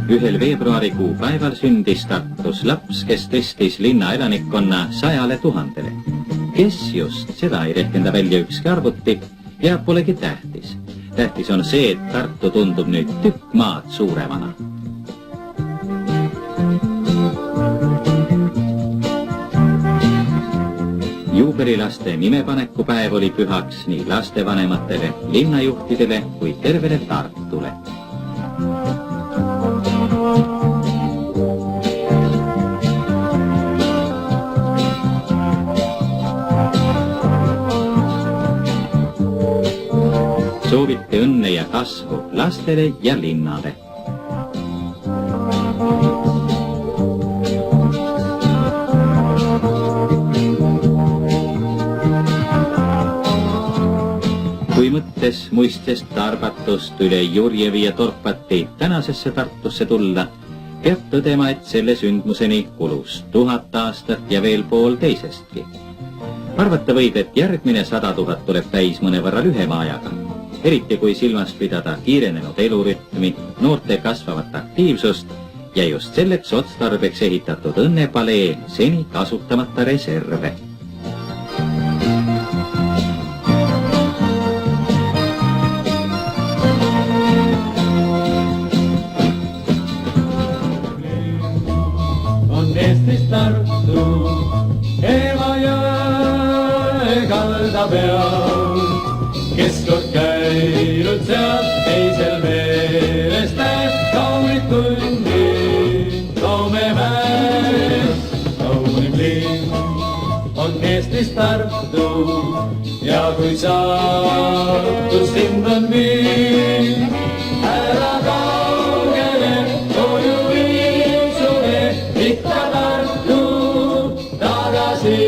Ühel veebruarikuu päeval sündis Tartus laps, kes tõstis linna elanikkonna 100 000-le. Kes just, seda ei rehkenda välja ükski arvuti ja polegi tähtis. Tähtis on see, et Tartu tundub nüüd tükk maad suuremana. Juubelilaste nimepanekupäev oli pühaks nii lastevanematele, linnajuhtidele kui tervele Tartule. Soovite õnne ja kasvu lastele ja linnale. Kui mõttes muistest Tarbatust üle Jurjevi ja Torpati tänasesse Tartusse tulla, peab tõdema, et selle sündmuseni kulus 1000 aastat ja veel pool teisestki. Arvata võib, et järgmine 100 000 tuleb täis mõnevõrra lühema ajaga, eriti kui silmas pidada kiirenenud elurütmi, noorte kasvavat aktiivsust ja just selleks otstarbeks ehitatud õnnepalee seni kasutamata reserve. Eestis Tartu, Emajõe kalda peal, kes kord käinud sealt teisel meelestab kaunid tundi, Toomemäes. Kaunim linn on Eestis Tartu ja kui saatus sind on viin, ära kaugele koju viin sulle, ikka Tartu tagasi.